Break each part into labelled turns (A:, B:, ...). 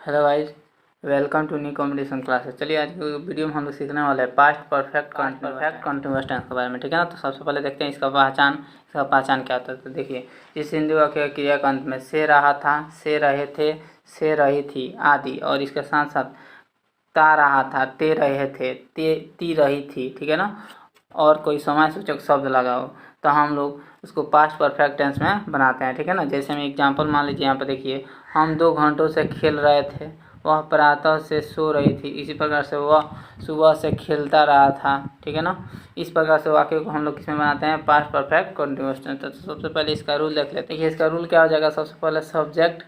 A: Hello guys, welcome to new competition classes. चलिए आज की वीडियो में हम लोग सीखने वाले हैं पास्ट परफेक्ट कंटिन्यूअस टेंस के बारे में, ठीक है ना। तो सबसे पहले देखते हैं इसका पहचान क्या होता है। तो देखिए, इस हिंदी वाक्य क्रिया का अंत में से रहा था, से रहे थे, से रही थी आदि, और इसके साथ साथ ता रहा था, ते रहे थे, ती रही थी, ठीक है ना, और कोई समय सूचक शब्द लगाओ तो हम लोग उसको पास्ट परफेक्ट टेंस में बनाते हैं, ठीक है ना। जैसे हम एग्जांपल मान लीजिए, यहाँ पर देखिए, हम 2 घंटों से खेल रहे थे, वह प्रातः से सो रही थी, इसी प्रकार से वह सुबह से खेलता रहा था, ठीक है ना। इस प्रकार से वाक्य को हम लोग किसमें बनाते हैं, पास्ट परफेक्ट कंटिन्यूअस टेंस। तो सबसे पहले इसका रूल देख लेते हैं। देखिए इसका रूल क्या हो जाएगा, सबसे पहले सब्जेक्ट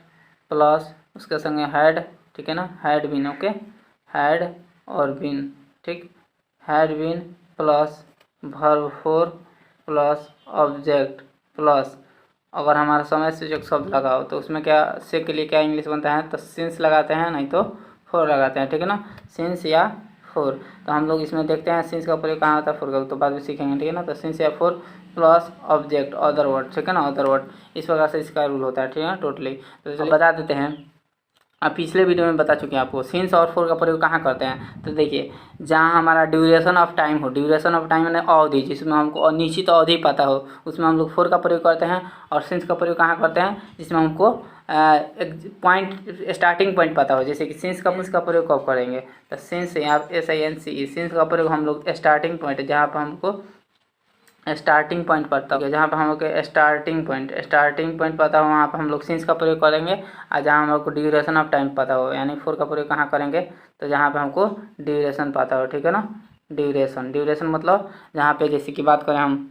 A: प्लस उसके संगे हैड, ठीक है ना, हैड बीन, ओके, हैड और बीन, ठीक, had been plus verb four plus object plus, अगर हमारा समय सूचक शब्द लगाओ तो उसमें क्या से के लिए क्या इंग्लिश बनता है, तो सिंस लगाते हैं, नहीं तो फोर लगाते हैं, ठीक है ना, सिंस या फोर। तो हम लोग इसमें देखते हैं सिंस का प्रयोग कहाँ होता है, फोर का, तो बाद में सीखेंगे, ठीक है ना। तो सिंस या four plus object other word, ठीक है ना, अदर वर्ड, इस प्रकार से इसका रूल होता है, ठीक है ना, टोटली। तो चलिए बता देते हैं। अब पिछले वीडियो में बता चुके हैं आपको सिंस और फोर का प्रयोग कहाँ करते हैं। तो देखिए, जहाँ हमारा ड्यूरेशन ऑफ टाइम हो, ड्यूरेशन ऑफ टाइम यानी अवधि, जिसमें हमको अनिश्चित अवधि पता हो, उसमें हम लोग फोर का प्रयोग करते हैं। और सिंस का प्रयोग कहाँ करते हैं, जिसमें हमको एक पॉइंट, स्टार्टिंग पॉइंट पता हो। जैसे कि सिंस का प्रयोग कब करेंगे, तो सिंस या SINCE, सिंस का प्रयोग हम लोग स्टार्टिंग पॉइंट, जहाँ पर हमको स्टार्टिंग पॉइंट पता हो, जहाँ पर हम लोग के स्टार्टिंग पॉइंट पता हो, वहाँ पर हम लोग सिंस का प्रयोग करेंगे। और जहाँ हम लोग को ड्यूरेशन ऑफ टाइम पता हो, यानी फोर का प्रयोग कहाँ करेंगे, तो जहाँ पे हमको ड्यूरेशन पता हो, ठीक है ना। ड्यूरेशन मतलब जहाँ पे जैसे कि बात करें हम,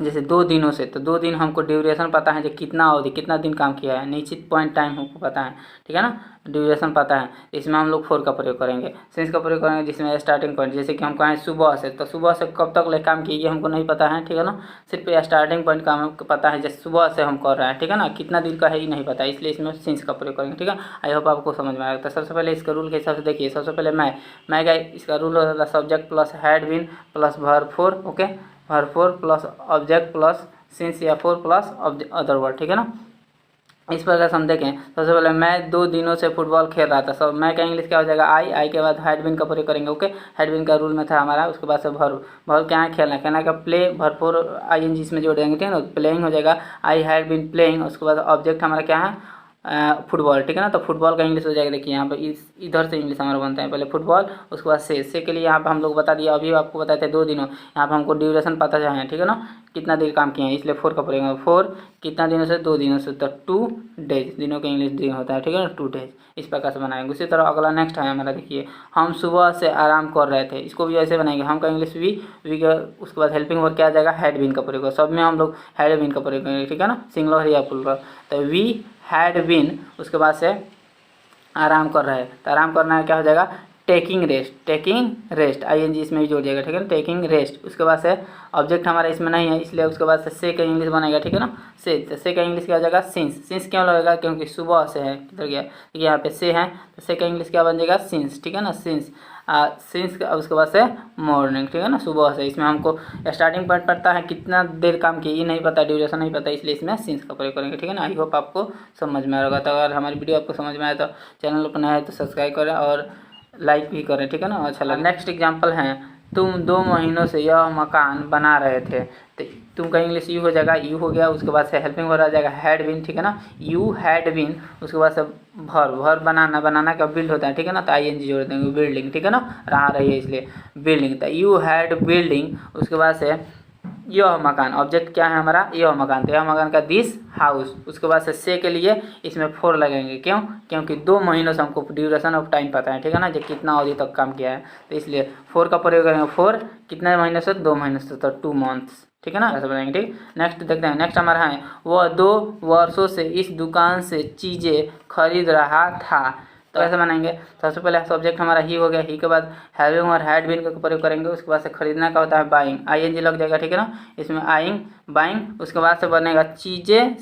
A: जैसे 2 दिनों से, तो 2 दिन हमको ड्यूरेशन पता है, जो कितना अवधि, कितना दिन काम किया है, निश्चित पॉइंट टाइम हमको पता है, ठीक है ना, ड्यूरेशन पता है। इसमें हम लोग फोर का प्रयोग करेंगे, सिंस का प्रयोग करेंगे जिसमें स्टार्टिंग पॉइंट, जैसे कि हम कहें सुबह से, तो सुबह से कब तक ले काम किए ये हमको नहीं पता है, ठीक है ना, सिर्फ स्टार्टिंग पॉइंट का हमको पता है, जैसे सुबह से हम कर रहे हैं, ठीक है ना, कितना दिन का है ये नहीं पता, इसलिए इसमें सिंस का प्रयोग करेंगे, ठीक है। आई होप आपको समझ में आएगा। तो सबसे पहले इसका रूल के हिसाब से देखिए, सबसे पहले मैं का इसका रूल होता है subject plus had been plus verb four, okay, verb four plus object plus since या फोर प्लस अदर वर्ड, ठीक है ना। इस प्रकार से हम देखें, सबसे पहले मैं 2 दिनों से फुटबॉल खेल रहा था, सब मैं का इंग्लिश क्या हो जाएगा, आई के बाद हैड बीन का प्रयोग करेंगे, ओके, हैड बीन का रूल में था हमारा। उसके बाद से वर्ब क्या है, खेलना का प्ले, वर्ब फोर ING इसमें जोड़ देंगे, ठीक है ना, प्लेइंग हो जाएगा, आई हैड बीन प्लेइंग। उसके बाद ऑब्जेक्ट हमारा क्या है, फुटबॉल, ठीक है ना। तो फुटबॉल का इंग्लिश हो जाएगा, देखिए यहाँ पर इधर से इंग्लिश हमारा बनता है, पहले फुटबॉल, उसके बाद से के लिए यहाँ पर हम लोग बता दिया, अभी आपको बताए थे 2 दिनों, यहाँ पर हमको ड्यूरेशन पता है, ठीक है ना, कितना देर काम किए हैं, इसलिए फोर का प्रयोग, फोर कितना दिनों से, 2 दिनों से, तो 2 डेज, दिनों का इंग्लिश दिन होता है, ठीक है ना, 2 डेज, इस प्रकार से बनाएंगे। उसी तरह अगला नेक्स्ट है हमारा, देखिए, हम सुबह से आराम कर रहे थे, इसको भी ऐसे बनाएंगे, हम का इंग्लिश वी का, उसके बाद हेल्पिंग वर्ब क्या आ जाएगा, हैड बीन का प्रयोग, सब में हम लोग हैड बीन का प्रयोग करेंगे, ठीक है ना, सिंगुलर या प्लुरल। तो वी हैड बीन, उसके बाद से आराम कर रहा है, तो आराम करना है क्या हो जाएगा, टेकिंग रेस्ट ING इसमें भी जोड़ जाएगा, ठीक है ना, टेकिंग रेस्ट। उसके बाद से ऑब्जेक्ट हमारा इसमें नहीं है, इसलिए उसके बाद से का इंग्लिश बनेगा, ठीक है ना, से का इंग्लिश क्या हो जाएगा, सिंस क्यों लगेगा, क्योंकि सुबह से है, किधर गया, देखिए यहाँ पे से है, तो से का इंग्लिश क्या बन जाएगा, सिंस, ठीक है ना, सिंस उसके बाद से मॉर्निंग, ठीक है ना, सुबह से। इसमें हमको स्टार्टिंग पॉइंट पड़ता है, कितना देर काम किया ये नहीं पता, ड्यूरेशन नहीं पता, इसलिए इसमें सिंस का प्रयोग करेंगे, ठीक है ना। आई होप आपको समझ में आएगा। तो अगर हमारी वीडियो आपको समझ में आए तो चैनल पर नया है तो सब्सक्राइब करें और लाइक भी करें, ठीक है ना, अच्छा लगे। नेक्स्ट एग्जाम्पल है, तुम 2 महीनों से यह मकान बना रहे थे, तो तुम का इंग्लिश यू हो जाएगा, यू हो गया, उसके बाद से हेल्पिंग वर्ब आ जाएगा हैड बीन, ठीक है ना, यू हैड बीन, उसके बाद से वर्ब बनाना का बिल्ड होता है, ठीक है ना, तो ING जोड़ देंगे, बिल्डिंग, ठीक है ना, रहा रही है इसलिए बिल्डिंग, तो यू हैड बिल्डिंग, उसके बाद से यह मकान, ऑब्जेक्ट क्या है हमारा, यह मकान, तो यह मकान का दिस हाउस, उसके बाद से के लिए इसमें फोर लगेंगे, क्यों, क्योंकि 2 महीनों से हमको ड्यूरेशन ऑफ टाइम पता है, ठीक है ना, जो कितना अवधि तक काम किया है, तो इसलिए फोर का प्रयोग करेंगे, फोर कितने महीने से, 2 महीने से, तो 2 मंथ्स, ठीक है ना, ऐसा बनाएंगे, ठीक। नेक्स्ट देखते हैं, नेक्स्ट हमारा है, वह 2 वर्षों से इस दुकान से चीज़ें खरीद रहा था, तो ऐसे बनाएंगे। सबसे पहले सब्जेक्ट हमारा ही हो गया, ही के बाद हैविंग और हैड बीन का प्रयोग करेंगे, उसके बाद से खरीदना का होता है बाइंग, ING लग जाएगा, ठीक है ना, इसमें आइंग बाइंग, उसके बाद से बनेगा चीज़ें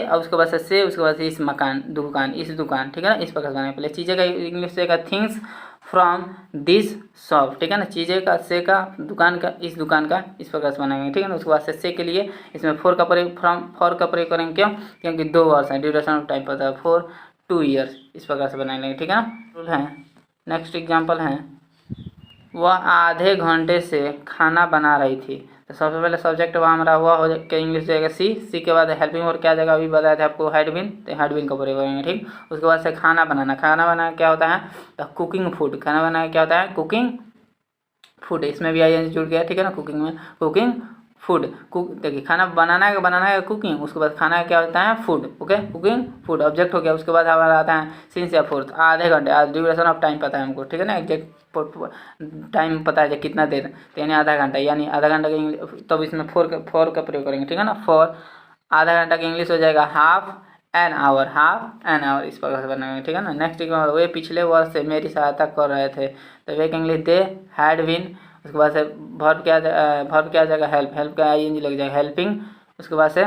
A: और उसके बाद से उसके बाद से इस दुकान, ठीक है ना, इस प्रकार से बनेगा। पहले चीज़ें का इंग्लिश से थिंग्स फ्रॉम दिस शॉप, ठीक है ना, चीज़ें का से का दुकान का इस प्रकार से बनाएंगे, ठीक है ना। उसके बाद से के लिए इसमें फोर का प्रयोग करेंगे, क्यों, क्योंकि 2 वर्ष है, ड्यूरेशन ऑफ टाइम पता है, 2 ईयर्स, इस प्रकार से बनाएंगे, ठीक है ना। रूल है। नेक्स्ट एग्जाम्पल है, वह आधे घंटे से खाना बना रही थी। तो सबसे पहले सब्जेक्ट वह हमारा हुआ हो के इंग्लिश जाएगा सी के बाद हेल्पिंग और क्या जाएगा, अभी बताया था आपको हैड बीन, तो हैड बीन का प्रयोग करेंगे, ठीक। उसके बाद से खाना बनाना क्या होता है, तो कुकिंग फूड, खाना बनाना क्या होता है, कुकिंग फूड, इसमें भी आई जुड़ गया, ठीक है ना, कुकिंग में कुकिंग फूड, देखिए खाना बनाना है कुकिंग, उसके बाद खाना क्या होता है, food, okay, cooking food object हो गया। उसके बाद हमारा आता है सिंस या फोर्थ, आधे घंटे, आज ड्यूरेशन ऑफ टाइम पता है हमको, ठीक है ना, एग्जैक्ट टाइम पता है कितना देर, तो यानी आधा घंटा, यानी आधा घंटा का तब इसमें फोर का प्रयोग करेंगे, ठीक है ना। फोर आधा घंटा का इंग्लिश हो जाएगा हाफ एन आवर, इस प्रकार से बनाएंगे, ठीक है ना। नेक्स्ट वे पिछले वर्ष से मेरी सहायता कर रहे थे, तो वे का इंग्लिश दे हैड बीन। उसके बाद से वर्ब क्या जाएगा, हेल्प का आईएनजी लग जाएगा, हेल्पिंग। उसके बाद से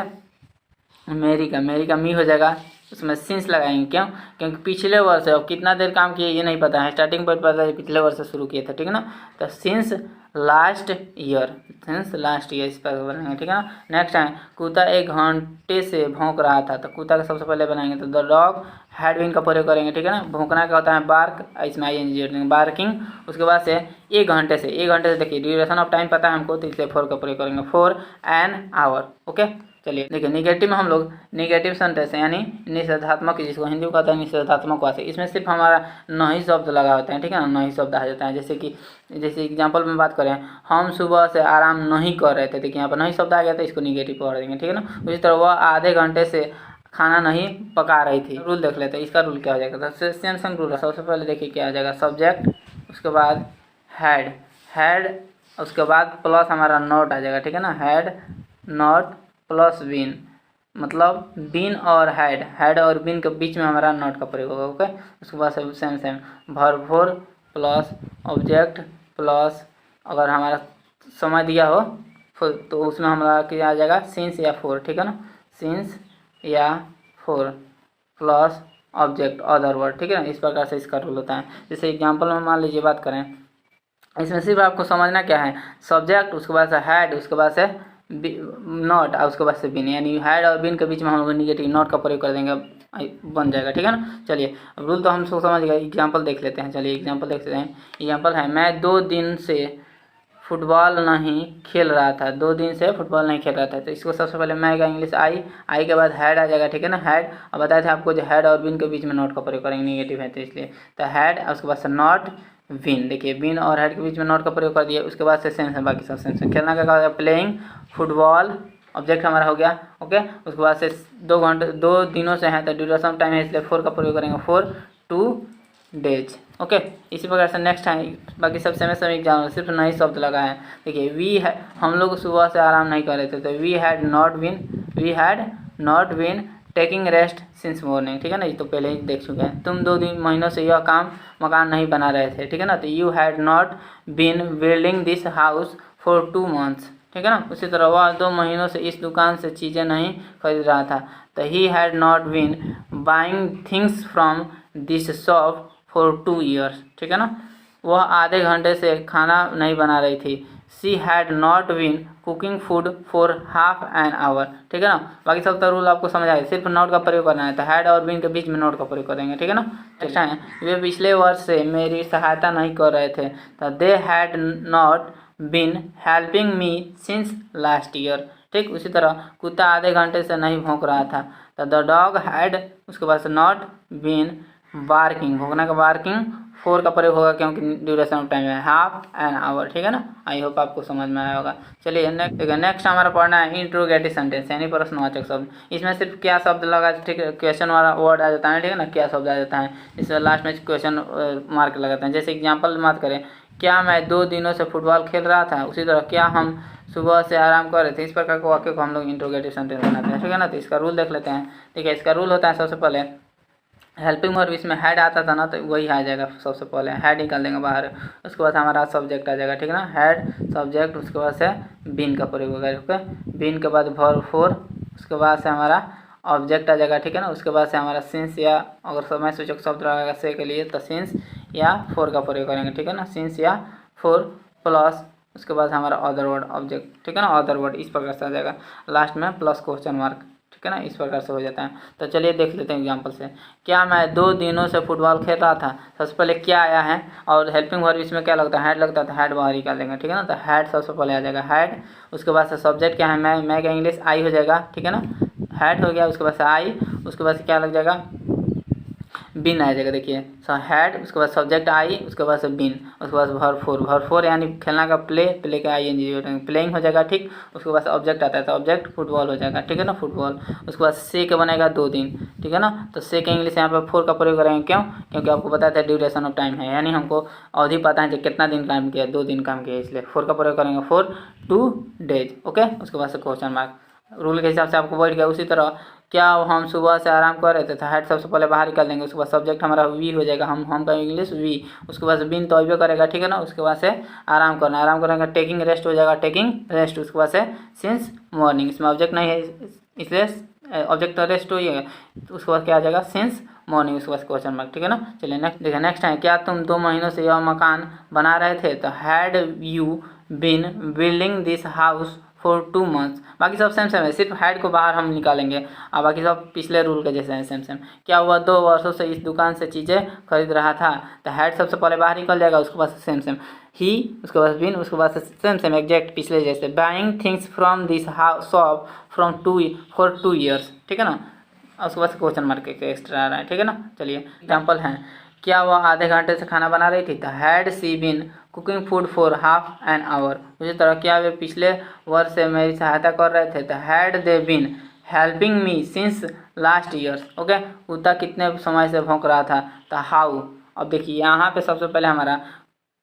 A: मेरी का मी हो जाएगा, उसमें सिंस लगाएंगे, क्यों, क्योंकि पिछले वर्ष है, अब कितना देर काम किए ये नहीं पता है, स्टार्टिंग पॉइंट पता है पिछले वर्ष से शुरू किए थे, ठीक है ना। तो सिंस लास्ट ईयर इस पर बनाएंगे, ठीक है ना। नेक्स्ट है, कुत्ता 1 घंटे से भौंक रहा था, तो कुत्ता का सबसे पहले बनाएंगे, तो द डॉग हैड बीन का प्रयोग करेंगे, ठीक है ना। भौंकना क्या होता है, बार्क, इसमें आईएनजी जोड़ देंगे, बार्किंग। उसके बाद से 1 घंटे से देखिए ड्यूरेशन ऑफ टाइम पता है हमको, तो इसलिए 4 का प्रयोग करेंगे, 4 एन आवर, ओके। चलिए देखिए निगेटिव में हम लोग निगेटिव सेंटेंस यानी निषेधात्मक, जिसको हिंदी में कहते हैं निषेधात्मक वाक्य, इसमें सिर्फ हमारा नहीं शब्द लगा होता है, ठीक है ना, नहीं शब्द आ जाता है। जैसे एग्जांपल में बात करें, हम सुबह से आराम नहीं कर रहे थे, देखिए यहाँ पर नहीं शब्द आ गया तो इसको निगेटिव पढ़ देंगे, ठीक है ना। उसी तरह वह आधे घंटे से खाना नहीं पका रही थी। रूल देख लेते हैं, इसका रूल क्या हो जाएगा, तो सेम रूल है। सबसे पहले देखिए क्या आ जाएगा, सब्जेक्ट, उसके बाद हैड, उसके बाद प्लस हमारा नॉट आ जाएगा, ठीक है ना, हैड नॉट प्लस बीन, मतलब बीन और हैड और बीन के बीच में हमारा नॉट का प्रयोग होगा, ओके। उसके बाद same verb 4 plus object plus, अगर हमारा समय दिया हो तो उसमें हमारा क्या आ जाएगा, सिंस या 4, ठीक है ना, सिंस या 4 प्लस ऑब्जेक्ट अदर वर्ड, ठीक है ना। इस प्रकार से इसका रूल होता है। जैसे एग्जाम्पल में मान लीजिए बात करें, इसमें सिर्फ आपको समझना क्या है, सब्जेक्ट, उसके बाद से हैड, उसके बाद से नॉट और उसके बाद से बिन, यानी हैड और बिन के बीच में हम लोग निगेटिव नॉट का प्रयोग कर देंगे, बन जाएगा, ठीक है ना। चलिए अब रूल तो हम सब समझ गए, एग्जांपल देख लेते हैं। चलिए एग्जांपल देख लेते हैं। एग्जांपल है, मैं 2 दिन से फुटबॉल नहीं खेल रहा था, 2 दिन से फुटबॉल नहीं खेल रहा था। तो इसको सबसे पहले मैं का इंग्लिश आई के बाद हैड आ जाएगा, ठीक है ना, हैड। अब बताए थे आपको जो हैड और बिन के बीच में नॉट का प्रयोग करेंगे, निगेटिव है तो इसलिए, तो हैड और उसके बाद से नॉट विन, देखिए बिन और हेड के बीच में नॉट का प्रयोग कर दिया। उसके बाद से सेंस है, बाकी सब सेंस है। खेलना क्या होगा, प्लेइंग फुटबॉल, ऑब्जेक्ट हमारा हो गया, ओके। उसके बाद से 2 दिनों से है तो ड्यूरेशन टाइम है, इसलिए 4 का प्रयोग करेंगे, 4 2 डेज, ओके। इसी प्रकार से नेक्स्ट है, बाकी सब सेम एग्जाम, सिर्फ नई शब्द लगा है। देखिए हम लोग सुबह से आराम नहीं कर रहे थे, तो we had not been taking rest since morning, ठीक है ना, ये तो पहले ही देख चुके हैं। तुम 2 महीनों से यह मकान नहीं बना रहे थे, ठीक है ना, तो you had not been building this house for 2 months, ठीक है ना। उसी तरह वह 2 महीनों से इस दुकान से चीज़ें नहीं खरीद रहा था, तो he had not been buying things from this shop for 2 years, ठीक है ना। वह आधे घंटे से खाना नहीं बना रही थी, she had not been cooking food for half an hour, ठीक है ना। बाकी सब तो रूल आपको समझ आए, सिर्फ नॉट का प्रयोग करना है, तो हैड और बीन के बीच में नॉट का प्रयोग करेंगे, ठीक है ना। नेक्स्ट है, वे पिछले वर्ष से मेरी सहायता नहीं कर रहे थे, तो they had not been helping me since last year, ठीक। उसी तरह कुत्ता आधे घंटे से नहीं भौंक रहा था, तो द डॉग हैड, उसके बाद से नॉट बीन बार्किंग, भौंकना का बार्किंग 4 का प्रयोग होगा, क्योंकि ड्यूरेशन ऑफ टाइम है हाफ एन आवर, ठीक है ना। आई होप आपको समझ में आया होगा। चलिए नेक्स्ट हमारा पढ़ना है इंट्रोगेटिव सेंटेंस, यानी प्रश्नवाचक शब्द। इसमें सिर्फ क्या शब्द लगा, ठीक है, क्वेश्चन वाला वर्ड आ जाता है, ठीक है ना, क्या शब्द आ जाता है, इसमें लास्ट में क्वेश्चन मार्क लगाते हैं। जैसे एग्जाम्पल बात करें, क्या मैं 2 दिनों से फुटबॉल खेल रहा था, उसी तरह क्या हम सुबह से आराम कर रहे थे, इस प्रकार के वाक्य को हम लोग इंट्रोगेटिव सेंटेंस बनाते हैं, ठीक है ना। तो इसका रूल देख लेते हैं। देखिए इसका रूल होता है, सबसे पहले हेल्पिंग वर्ब, इसमें हैड आता था ना, तो वही आ जाएगा, सबसे पहले हैड निकाल देंगे बाहर। उसके बाद हमारा सब्जेक्ट आ जाएगा, ठीक है ना, हैड सब्जेक्ट, उसके बाद से बीन का प्रयोग होगा, ओके। बीन के बाद वर्ब 4, उसके बाद से हमारा ऑब्जेक्ट आ जाएगा, ठीक है ना। उसके बाद से हमारा सिंस, या अगर समय सूचक शब्द रहेगा से के लिए, तो सिंस या 4 का प्रयोग करेंगे, ठीक है ना, सिंस या 4 प्लस, उसके बाद हमारा अदर वर्ड ऑब्जेक्ट, ठीक है ना, अदर वर्ड, इस प्रकार से आ जाएगा। लास्ट में प्लस क्वेश्चन मार्क, ठीक है ना, इस प्रकार से हो जाता है। तो चलिए देख लेते हैं एग्जांपल से। क्या मैं 2 दिनों से फुटबॉल खेल रहा था। सबसे पहले क्या आया है और हेल्पिंग वर्ब इसमें क्या लगता है, हैड लगता है, तो हैड बाहर निकाल लेंगे, ठीक है ना। तो हैड सबसे पहले आ जाएगा हैड, उसके बाद से सब्जेक्ट क्या है, मैं का इंग्लिश आई हो जाएगा, ठीक है ना। हैड हो गया, उसके बाद से आई, उसके बाद से क्या लग जाएगा, बिन आ जाएगा। देखिए सो हैड, उसके बाद सब्जेक्ट आई, उसके बाद से बिन, उसके बाद वर्ब फोर यानी खेलना का प्ले का ING प्लेइंग हो जाएगा, ठीक। उसके बाद ऑब्जेक्ट आता है तो ऑब्जेक्ट फुटबॉल हो जाएगा, ठीक है ना, फुटबॉल। उसके बाद से के बनेगा 2 दिन, ठीक है ना। तो से के इंग्लिश यहाँ पे 4 का प्रयोग करेंगे, क्यों, क्योंकि आपको पता था ड्यूरेशन ऑफ टाइम है, यानी हमको अवधि पता है कि कितना दिन काम किया, 2 दिन काम किया, इसलिए 4 का प्रयोग करेंगे, 4 2 डेज, ओके। उसके बाद से क्वेश्चन मार्क, रूल के हिसाब से आपको बैठ गया। उसी तरह क्या हम सुबह से आराम कर रहे थे, तो हैड सबसे पहले बाहर निकाल देंगे, उसके बाद सब्जेक्ट हमारा वी हो जाएगा, हम का इंग्लिश वी, उसके बाद से बिन तो अभी करेगा, ठीक है ना। उसके बाद से आराम करना, आराम करेंगे, टेकिंग रेस्ट हो जाएगा, टेकिंग रेस्ट। उसके बाद से सिंस मॉर्निंग, इसमें ऑब्जेक्ट नहीं है इसलिए ऑब्जेक्ट तो रेस्ट हो ही है, तो उसके बाद क्या आ जाएगा, सिंस मॉर्निंग, उसके बाद क्वेश्चन मार्क, ठीक है ना। चलिए नेक्स्ट देखिए, नेक्स्ट है क्या तुम 2 महीनों से यह मकान बना रहे थे, तो had you been building this house for 2 months। बाकी सब सेम सेम है, सिर्फ हैड को बाहर हम निकालेंगे और बाकी सब पिछले रूल के जैसे हैं, सेम सेम। क्या हुआ 2 वर्षों से इस दुकान से चीज़ें खरीद रहा था, तो हैड सबसे पहले बाहर निकल जाएगा, उसके बाद सेम सेम ही, उसके बाद बिन, उसके बाद सेम सेम एग्जैक्ट पिछले जैसे। Buying things from this shop for 2 years, ठीक है ना। उसके बाद क्वेश्चन मार्क के एक्स्ट्रा आ रहा है, ठीक है ना। चलिए एग्जाम्पल हैं, क्या वह आधे घंटे से खाना बना रही थी, तो had she been cooking food for half an hour. उसी तरह क्या वे पिछले वर्ष से मेरी सहायता कर रहे थे, तो had they been helping me since last years, okay. कुत्ता कितने समय से भौंक रहा था, तो हाउ। अब देखिए यहाँ पे सबसे पहले हमारा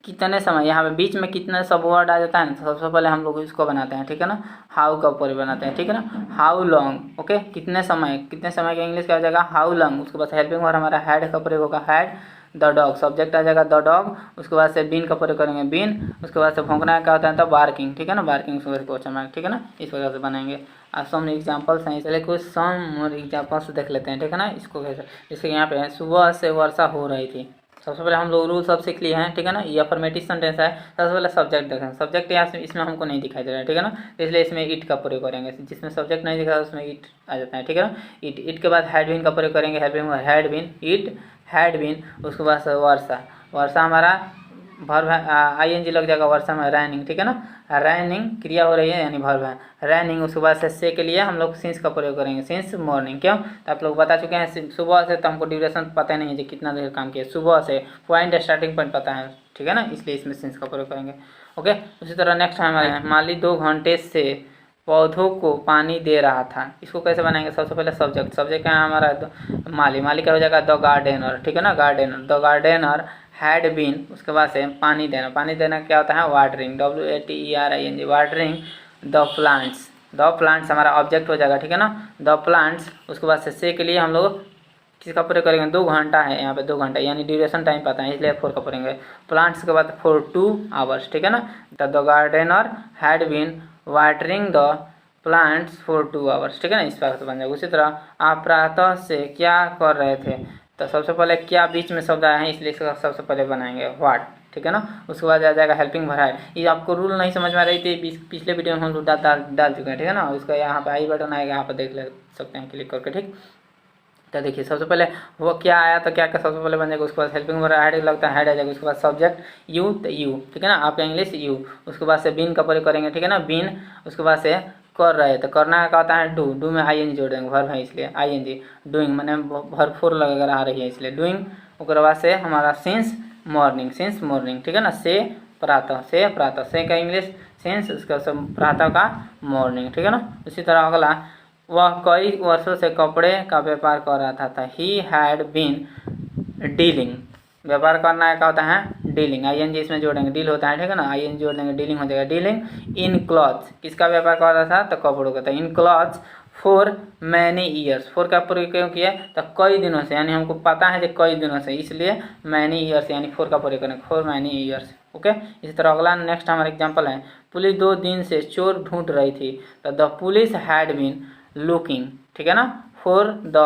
A: कितने समय, यहाँ पे बीच में कितने सब वर्ड आ जाता है ना, तो सबसे पहले हम लोग इसको बनाते हैं, ठीक है ना, हाउ का ऊपर बनाते हैं, ठीक है ना। हाउ लॉन्ग, ओके, कितने समय का इंग्लिश क्या हो जाएगा, हाउ लॉन्ग। उसके बाद हेल्पिंग वर्ड हमारा हैड का प्रयोग होगा, हैड द डॉग, सब्जेक्ट आ जाएगा द डॉग। उसके बाद से बिन का प्रयोग करेंगे, बिन। उसके बाद से भौंकना क्या होता है, तो बार्किंग, ठीक है ना, बार्किंग। उसके बाद क्वेश्चन मार्क, ठीक है ना, इस प्रकार से बनाएंगे। और सम एग्जाम्पल्स हैं, चलिए कुछ सम एग्जाम्पल्स देख लेते हैं, ठीक है ना। इसको कैसे, जैसे यहाँ पे सुबह से वर्षा हो रही थी। सबसे पहले हम लोग रूल सब सीख लिए हैं, ठीक है ना। ये अफर्मेटिव सेंटेंस है। सबसे पहले सब्जेक्ट देखें, सब्जेक्ट यहाँ से इसमें हमको नहीं दिखाई दे रहा है, ठीक है ना, इसलिए इसमें इट का प्रयोग करेंगे। जिसमें सब्जेक्ट नहीं दिखा उसमें इट आ जाता है, ठीक है ना। इट के बाद हैड बीन का प्रयोग करेंगे, had been, it had been. उसके बाद से वर्षा हमारा वर्ब है, ING लग जाएगा वर्षा में, रैनिंग, ठीक है ना, रैनिंग क्रिया हो रही है यानी वर्ब है, रैनिंग। उसके बाद से के लिए हम लोग सिंस का प्रयोग करेंगे, सिंस मॉर्निंग। क्यों, तो आप लोग बता चुके हैं सुबह से, तो हमको ड्यूरेशन पता नहीं है कि कितना देर काम किया, सुबह से पॉइंट स्टार्टिंग पॉइंट पता है, ठीक है ना, इसलिए इसमें सिंस का प्रयोग करेंगे, ओके। उसी तरह नेक्स्ट है हमारे माली 2 घंटे से पौधों को पानी दे रहा था। इसको कैसे बनाएंगे, सबसे पहले सब्जेक्ट है हमारा माली का हो जाएगा द गार्डनर, ठीक है ना, gardener, the gardener had been. उसके बाद से पानी देना क्या होता है, watering, WATERING, watering the plants हमारा ऑब्जेक्ट हो जाएगा, ठीक है ना, द प्लांट्स। उसके बाद से के लिए हम लोग किसका प्रयोग करेंगे, 2 घंटा है यहाँ पे, 2 घंटा यानी ड्यूरेशन टाइम पता है, इसलिए 4 का पढ़ेंगे। प्लांट्स के बाद फॉर 2 hours, ठीक है ना। The gardener had been watering the plants for 2 hours, ठीक है ना, इस प्रकार से बन जाएगा। उसी तरह आप प्रातः से क्या कर रहे थे, तो सबसे पहले क्या बीच में शब्द आया है, इसलिए इसका सबसे पहले बनाएंगे व्हाट, ठीक है ना। उसके बाद आ जाएगा हेल्पिंग वर्ब है। ये आपको रूल नहीं समझ में आ रही थी, पिछले वीडियो में हम लोग डाल चुके हैं, ठीक है ना। उसका यहाँ पे आई बटन आएगा, यहाँ पे देख ले सकते हैं क्लिक करके, ठीक। तो देखिए सबसे पहले वो क्या आया, तो क्या सबसे पहले बन जाएगा, उसके बाद हेल्पिंग वर्ब हैड लगता है, हैड आ जाएगा। उसके बाद सब्जेक्ट यू, तो यू, ठीक है ना, आपका इंग्लिश यू। उसके बाद से बिन का प्रयोग करेंगे, ठीक है ना, बिन। उसके बाद से कर रहे, तो करना का होता है डू में ING जोड़ देंगे, वर्ब है इसलिए ING, डूइंग मैंने भरपूर लगा आ रही है इसलिए डूइंग। उसके बाद से हमारा सिंस मॉर्निंग, ठीक है ना, से प्रातः, से का इंग्लिश सिंस, उसका प्रातः का मॉर्निंग, ठीक है ना। उसी तरह अगला, वह कई वर्षों से कपड़े का व्यापार कर रहा था, ही हैड बीन डीलिंग, व्यापार करना क्या होता है, डीलिंग, ING इसमें जोड़ेंगे, डील होता है, ठीक है ना, ING जोड़ देंगे, डीलिंग हो जाएगा, डीलिंग इन क्लॉथ्स, किसका व्यापार कर रहा था, तो कपड़ों का था, in clothes for many years, for का प्रयोग क्यों किया, तो कई दिनों से, यानी हमको पता है कि कई दिनों से, इसलिए मैनी ईयर्स यानी फॉर का प्रयोग करेंगे, फॉर मैनी ईयर्स, ओके। इसी तरह अगला नेक्स्ट हमारा एग्जाम्पल है, पुलिस 2 दिन से चोर ढूंढ रही थी, तो the police had been looking, ठीक है ना, फॉर द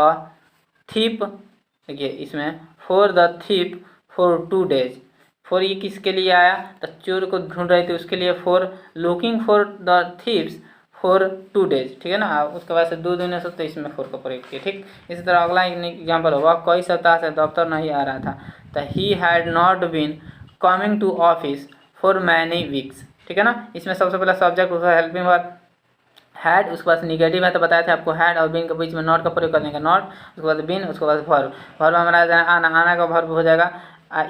A: थीप। देखिए इसमें for the thief for 2 days, for ये किसके लिए आया, तो चोर को ढूंढ रहे थे उसके लिए, for looking for the thieves for 2 days, ठीक है ना। उसके बाद से 2 दिनों से, तो इसमें फोर का प्रयोग किया, ठीक। इसी तरह अगला एग्जाम्पल होगा, कई सप्ताह से दफ्तर नहीं आ रहा था, तो he had not been coming to office for many weeks, ठीक है ना। इसमें सबसे पहला सब्जेक्ट उसका हेल्पिंग वर्ब हैड, उसके बाद निगेटिव है तो बताया था आपको, हैड और बीन के बीच में नॉट का प्रयोग करने का, नॉट, उसके बाद बीन, उसके बाद वर्ब, वर्ब हमारा आना, आना का वर्ब हो जाएगा,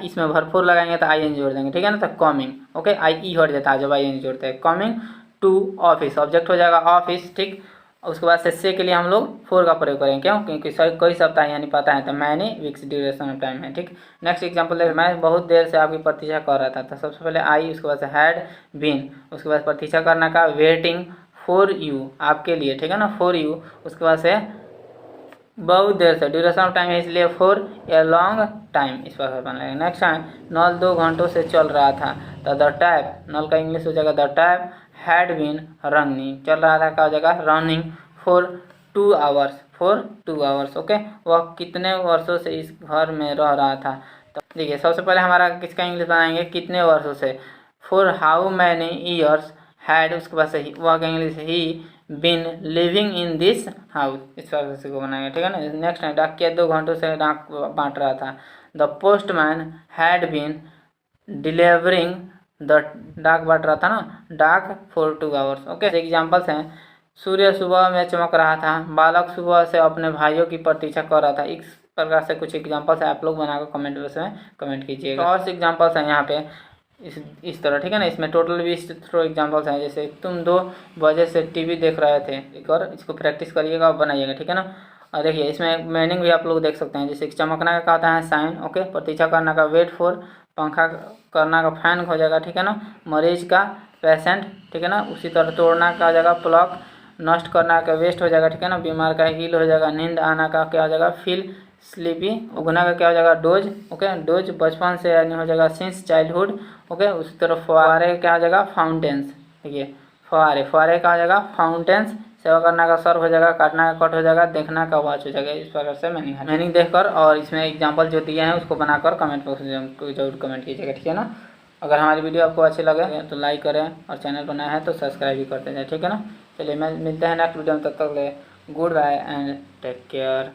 A: इसमें भरपूर लगाएंगे तो आई एन जोड़ देंगे, ठीक है ना। तो कमिंग, ओके, आई ई हट जाता है जब आई एन जोड़ते हैं। कमिंग टू ऑफिस, ऑब्जेक्ट हो जाएगा ऑफिस, ठीक। उसके बाद से के लिए हम लोग फोर का प्रयोग करेंगे, क्यों, क्योंकि कई सप्ताह यानी पता है, तो मैंने वीक्स ड्यूरेशन ऑफ टाइम है, ठीक। नेक्स्ट एग्जांपल देखिए, मैं बहुत देर से आपकी प्रतीक्षा कर रहा था, तो सबसे पहले आई, उसके बाद से हैड बीन, उसके बाद प्रतीक्षा करना का, वेटिंग फॉर यू, आपके लिए, ठीक है ना, फॉर यू, उसके बाद से बहुत देर से, ड्यूरेशन ऑफ टाइम है इसलिए फॉर ए लॉन्ग टाइम, इस पर बन लगेगा। नेक्स्ट टाइम, नल 2 घंटों से चल रहा था, तो द टैप, नल का इंग्लिश हो जाएगा the tap had been running, चल रहा था क्या हो जाएगा, running for 2 hours, for 2 hours, okay. वह कितने वर्षों से इस घर में रह रहा था, तो देखिए सबसे पहले हमारा किसका इंग्लिश बनाएंगे, कितने वर्षों से, for how many years had, उसके बाद से वह का English he been living in this house, इस तरह से को बनाएंगे, ठीक है ना। नेक्स्ट है, डाकिया 2 घंटों से डाक बांट रहा था, the postman had been delivering the, डाक बांट रहा था ना, डाक फॉर 2 आवर्स, ओके। एग्जाम्पल्स हैं, सूर्य सुबह में चमक रहा था, बालक सुबह से अपने भाइयों की प्रतीक्षा कर रहा था। इस प्रकार से कुछ एग्जाम्पल्स है, आप लोग बनाकर कमेंट बॉक्स में कमेंट कीजिएगा। और एग्जाम्पल्स हैं यहाँ पे इस तरह, ठीक है ना। इसमें टोटल 20 एग्जाम्पल्स हैं, जैसे तुम 2 बजे से टीवी देख रहे थे, एक और इसको प्रैक्टिस करिएगा और बनाइएगा, ठीक है ना। और देखिए इसमें मीनिंग भी आप लोग देख सकते हैं, जैसे चमकना का होता है साइन, ओके, प्रतीक्षा करना का वेट फॉर, पंखा करना का फैन हो जाएगा, ठीक है ना, मरीज का पेशेंट, ठीक है ना। उसी तरह तोड़ना का हो जाएगा प्लग, नष्ट करना का वेस्ट हो जाएगा, ठीक है ना, बीमार का हील हो जाएगा, नींद आना का क्या हो जाएगा, फील स्लीपी, उगना का क्या हो जाएगा, डोज, ओके, डोज बचपन से यानी हो जाएगा सिंस चाइल्डहुड, ओके। उसी तरह फुहारे क्या हो जाएगा, फाउंटेन्स, देखिए फुहारे, फुहारे का हो जाएगा फाउंटेन्स, सेवा करना का सर्व हो जाएगा, काटना का कट हो जाएगा, देखना का वॉच हो जाएगा। इस प्रकार से मीनिंग देखकर और इसमें एग्जाम्पल जो दिए हैं उसको बनाकर कमेंट बॉक्स में जरूर कमेंट कीजिएगा, ठीक है ना। अगर हमारी वीडियो आपको अच्छी लगे तो लाइक करें, और चैनल पर नया है तो सब्सक्राइब भी करते जाए, ठीक है ना। चलिए मैं मिलते हैं नेक्स्ट वीडियो में, तब तक ले goodbye and take care.